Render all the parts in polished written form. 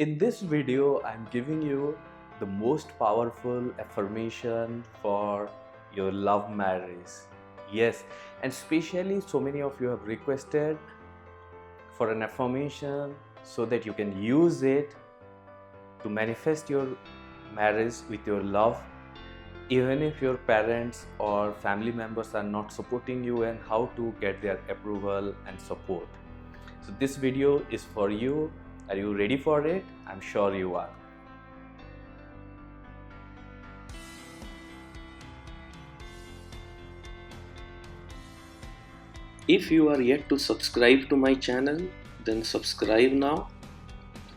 In this video, I'm giving you the most powerful affirmation for your love marriage. Yes, and especially so many of you have requested for an affirmation so that you can use it to manifest your marriage with your love, even if your parents or family members are not supporting you, and how to get their approval and support. So this video is for you. Are you ready for it? I'm sure you are. If you are yet to subscribe to my channel, then subscribe now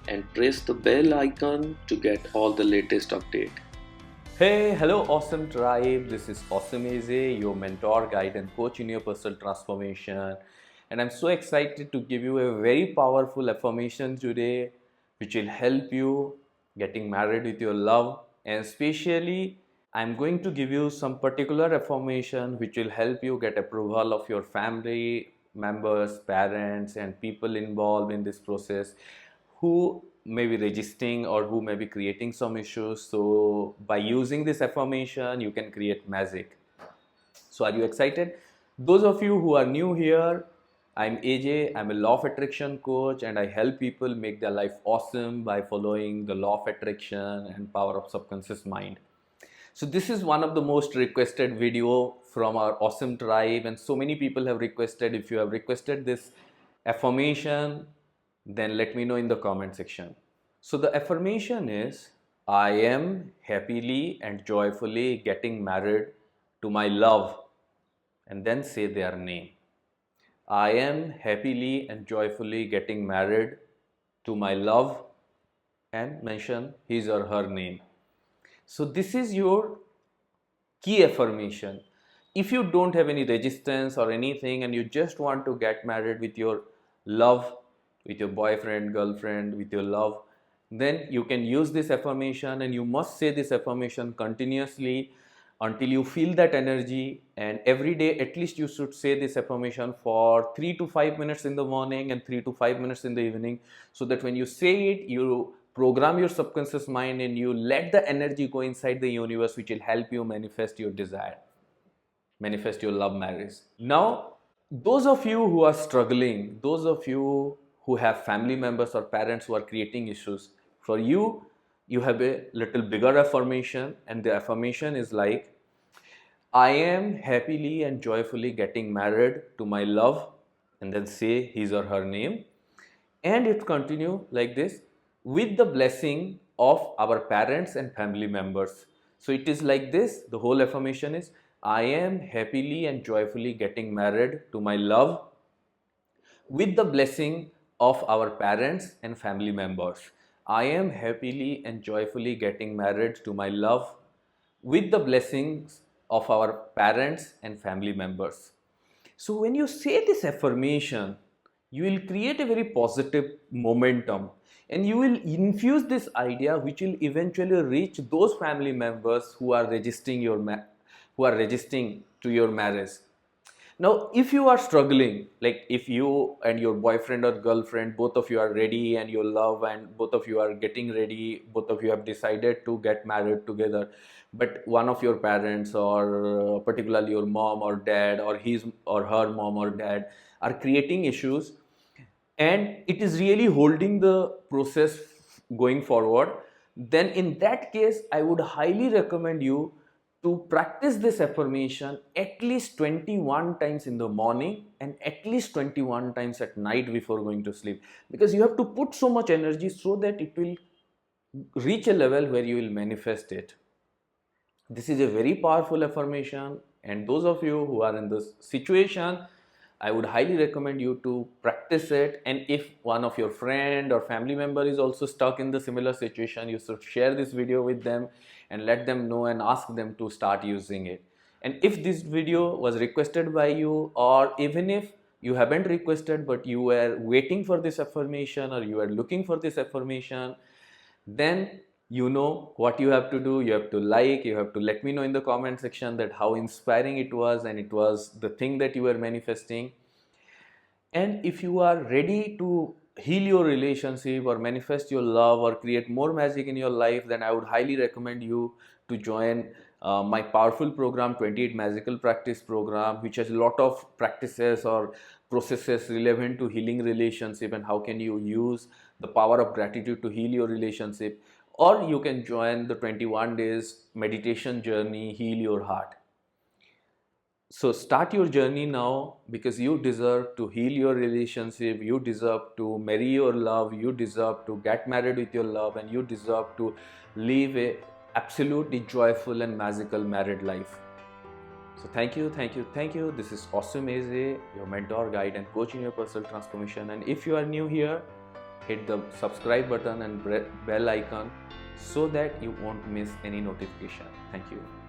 and press the bell icon to get all the latest update. Hey, hello awesome tribe. This is Awesome AJ, your mentor, guide and coach in your personal transformation. And I'm so excited to give you a very powerful affirmation today which will help you getting married with your love, and especially I'm going to give you some particular affirmation which will help you get approval of your family members, parents, and people involved in this process who may be resisting or who may be creating some issues. So, by using this affirmation, you can create magic. So, are you excited? Those of you who are new here, I'm AJ, I'm a law of attraction coach, and I help people make their life awesome by following the law of attraction and power of subconscious mind. So this is one of the most requested video from our awesome tribe, and so many people have requested. If you have requested this affirmation, then let me know in the comment section. So the affirmation is, I am happily and joyfully getting married to my love, and then say their name. I am happily and joyfully getting married to my love, and mention his or her name. So this is your key affirmation. If you don't have any resistance or anything and you just want to get married with your love, with your boyfriend, girlfriend, with your love, then you can use this affirmation, and you must say this affirmation continuously until you feel that energy. And every day at least you should say this affirmation for 3 to 5 minutes in the morning and 3 to 5 minutes in the evening, so that when you say it, you program your subconscious mind and you let the energy go inside the universe, which will help you manifest your desire, manifest your love marriage. Now, those of you who are struggling, those of you who have family members or parents who are creating issues, for you, you have a little bigger affirmation, and the affirmation is like, I am happily and joyfully getting married to my love, and then say his or her name. And it continue like this, with the blessing of our parents and family members. So it is like this, the whole affirmation is, I am happily and joyfully getting married to my love, with the blessing of our parents and family members. I am happily and joyfully getting married to my love, with the blessings of our parents and family members. So when you say this affirmation, you will create a very positive momentum, and you will infuse this idea which will eventually reach those family members who are resisting to your marriage. Now, if you are struggling, like if you and your boyfriend or girlfriend, both of you are ready and you love, and both of you are getting ready, both of you have decided to get married together, but one of your parents, or particularly your mom or dad, or his or her mom or dad, are creating issues, and it is really holding the process going forward, then in that case, I would highly recommend you to practice this affirmation at least 21 times in the morning and at least 21 times at night before going to sleep, because you have to put so much energy so that it will reach a level where you will manifest it. This is a very powerful affirmation, and those of you who are in this situation, I would highly recommend you to practice it. And if one of your friend or family member is also stuck in the similar situation, you should share this video with them and let them know and ask them to start using it. And if this video was requested by you, or even if you haven't requested but you were waiting for this affirmation or you are looking for this affirmation, then you know what you have to do. You have to you have to let me know in the comment section that how inspiring it was, and it was the thing that you were manifesting. And if you are ready to heal your relationship or manifest your love or create more magic in your life, then I would highly recommend you to join my powerful program, 28 Magical Practice program, which has a lot of practices or processes relevant to healing relationship and how can you use the power of gratitude to heal your relationship. Or you can join the 21 days meditation journey, Heal Your Heart. So start your journey now, because you deserve to heal your relationship, you deserve to marry your love, you deserve to get married with your love, and you deserve to live a absolutely joyful and magical married life. So thank you, thank you, thank you. This is Awesome Eze, your mentor, guide and coach in your personal transformation. And if you are new here, hit the subscribe button and bell icon so that you won't miss any notification. Thank you.